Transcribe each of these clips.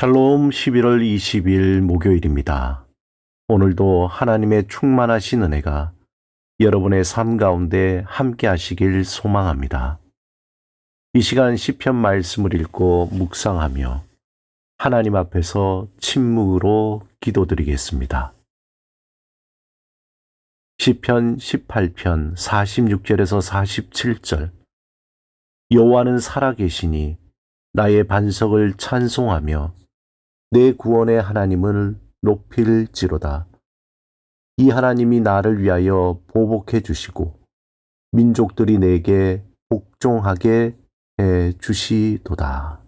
샬롬 11월 20일 목요일입니다. 오늘도 하나님의 충만하신 은혜가 여러분의 삶 가운데 함께 하시길 소망합니다. 이 시간 시편 말씀을 읽고 묵상하며 하나님 앞에서 침묵으로 기도드리겠습니다. 시편 18편 46절에서 47절 여호와는 살아계시니 나의 반석을 찬송하며 내 구원의 하나님을 높일지로다. 이 하나님이 나를 위하여 보복해 주시고 민족들이 내게 복종하게 해 주시도다.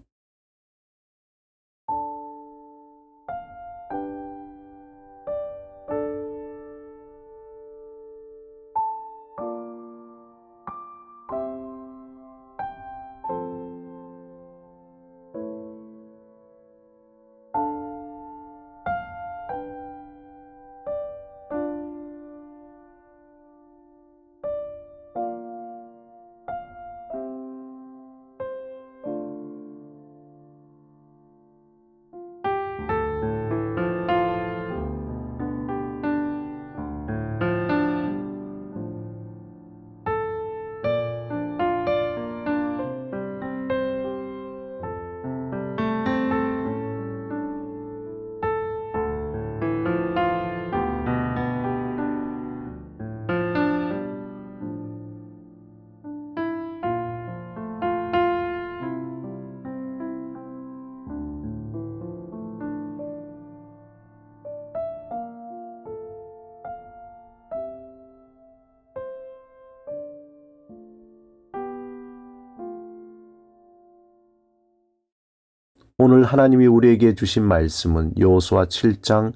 오늘 하나님이 우리에게 주신 말씀은 여호수아 7장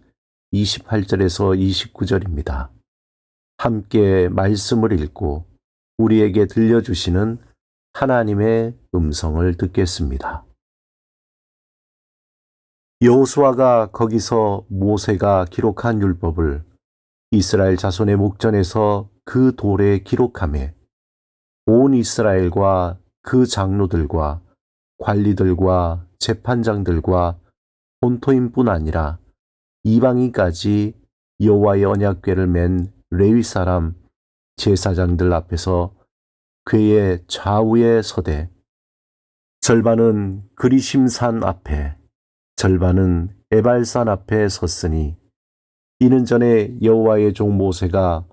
28절에서 29절입니다. 함께 말씀을 읽고 우리에게 들려주시는 하나님의 음성을 듣겠습니다. 여호수아가 거기서 모세가 기록한 율법을 이스라엘 자손의 목전에서 그 돌에 기록하매 온 이스라엘과 그 장로들과 관리들과 재판장들과 본토인뿐 아니라 이방인까지 여호와의 언약궤를 맨 레위 사람 제사장들 앞에서 궤의 좌우에 서되 절반은 그리심산 앞에 절반은 에발산 앞에 섰으니 이는 전에 여호와의 종 모세가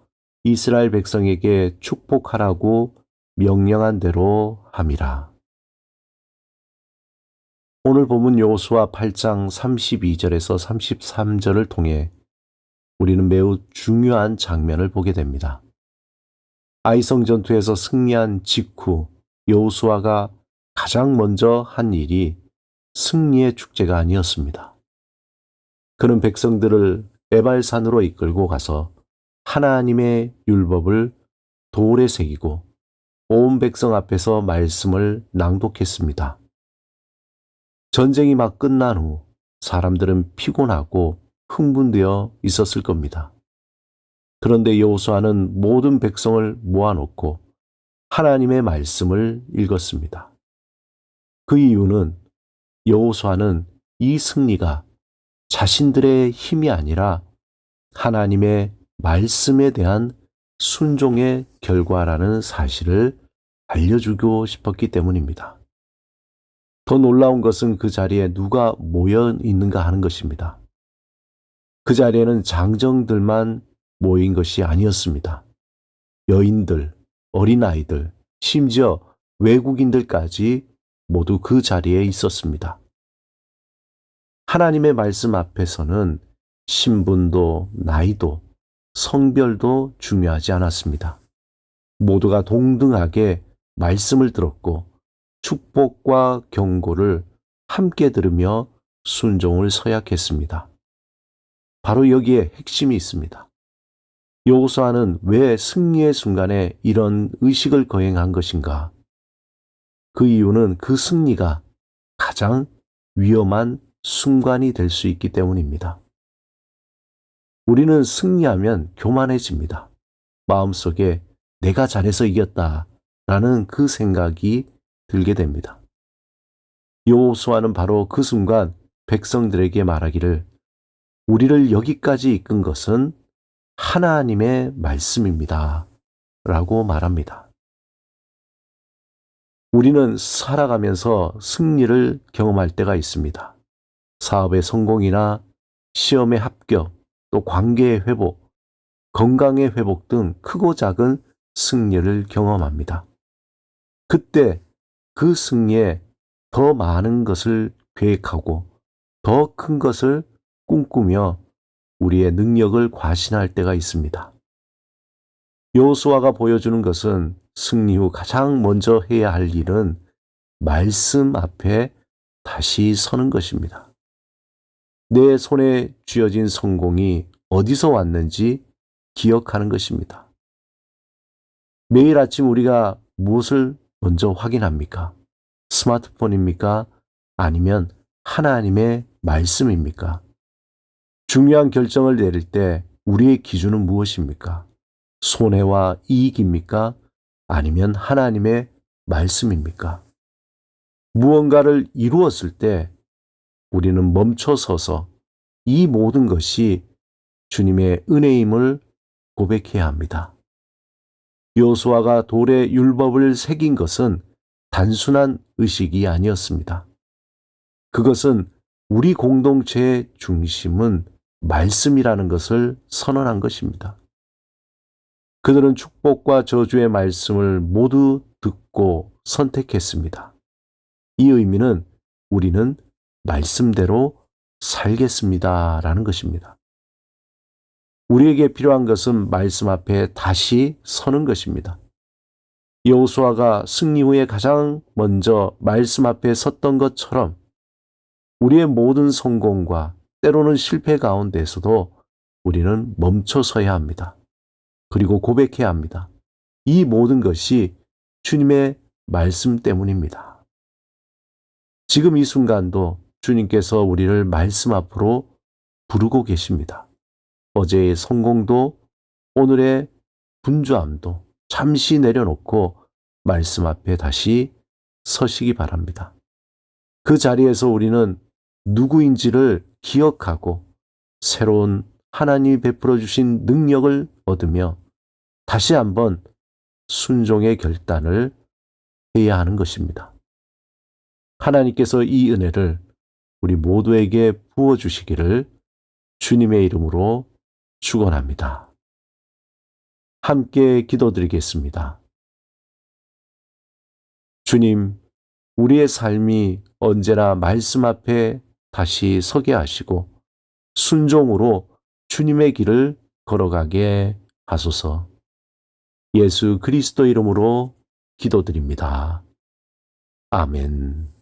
이스라엘 백성에게 축복하라고 명령한 대로 함이라. 오늘 본문 여호수아 8장 32절에서 33절을 통해 우리는 매우 중요한 장면을 보게 됩니다. 아이성 전투에서 승리한 직후 여호수아가 가장 먼저 한 일이 승리의 축제가 아니었습니다. 그는 백성들을 에발산으로 이끌고 가서 하나님의 율법을 돌에 새기고 온 백성 앞에서 말씀을 낭독했습니다. 전쟁이 막 끝난 후 사람들은 피곤하고 흥분되어 있었을 겁니다. 그런데 여호수아는 모든 백성을 모아놓고 하나님의 말씀을 읽었습니다. 그 이유는 여호수아는 이 승리가 자신들의 힘이 아니라 하나님의 말씀에 대한 순종의 결과라는 사실을 알려주고 싶었기 때문입니다. 더 놀라운 것은 그 자리에 누가 모여 있는가 하는 것입니다. 그 자리에는 장정들만 모인 것이 아니었습니다. 여인들, 어린아이들, 심지어 외국인들까지 모두 그 자리에 있었습니다. 하나님의 말씀 앞에서는 신분도 나이도 성별도 중요하지 않았습니다. 모두가 동등하게 말씀을 들었고 축복과 경고를 함께 들으며 순종을 서약했습니다. 바로 여기에 핵심이 있습니다. 여호수아는 왜 승리의 순간에 이런 의식을 거행한 것인가? 그 이유는 그 승리가 가장 위험한 순간이 될 수 있기 때문입니다. 우리는 승리하면 교만해집니다. 마음속에 내가 잘해서 이겼다라는 그 생각이 들게 됩니다. 여호수아는 바로 그 순간 백성들에게 말하기를 우리를 여기까지 이끈 것은 하나님의 말씀입니다. 라고 말합니다. 우리는 살아가면서 승리를 경험할 때가 있습니다. 사업의 성공이나 시험의 합격, 또 관계의 회복, 건강의 회복 등 크고 작은 승리를 경험합니다. 그때 그 승리에 더 많은 것을 계획하고 더 큰 것을 꿈꾸며 우리의 능력을 과신할 때가 있습니다. 여호수아가 보여주는 것은 승리 후 가장 먼저 해야 할 일은 말씀 앞에 다시 서는 것입니다. 내 손에 쥐어진 성공이 어디서 왔는지 기억하는 것입니다. 매일 아침 우리가 무엇을 먼저 확인합니까? 스마트폰입니까? 아니면 하나님의 말씀입니까? 중요한 결정을 내릴 때 우리의 기준은 무엇입니까? 손해와 이익입니까? 아니면 하나님의 말씀입니까? 무언가를 이루었을 때 우리는 멈춰서서 이 모든 것이 주님의 은혜임을 고백해야 합니다. 여호수아가 돌에 율법을 새긴 것은 단순한 의식이 아니었습니다. 그것은 우리 공동체의 중심은 말씀이라는 것을 선언한 것입니다. 그들은 축복과 저주의 말씀을 모두 듣고 선택했습니다. 이 의미는 우리는 말씀대로 살겠습니다라는 것입니다. 우리에게 필요한 것은 말씀 앞에 다시 서는 것입니다. 여호수아가 승리 후에 가장 먼저 말씀 앞에 섰던 것처럼 우리의 모든 성공과 때로는 실패 가운데서도 우리는 멈춰서야 합니다. 그리고 고백해야 합니다. 이 모든 것이 주님의 말씀 때문입니다. 지금 이 순간도 주님께서 우리를 말씀 앞으로 부르고 계십니다. 어제의 성공도 오늘의 분주함도 잠시 내려놓고 말씀 앞에 다시 서시기 바랍니다. 그 자리에서 우리는 누구인지를 기억하고 새로운 하나님이 베풀어 주신 능력을 얻으며 다시 한번 순종의 결단을 해야 하는 것입니다. 하나님께서 이 은혜를 우리 모두에게 부어주시기를 주님의 이름으로 축원합니다. 함께 기도드리겠습니다. 주님, 우리의 삶이 언제나 말씀 앞에 다시 서게 하시고 순종으로 주님의 길을 걸어가게 하소서. 예수 그리스도 이름으로 기도드립니다. 아멘.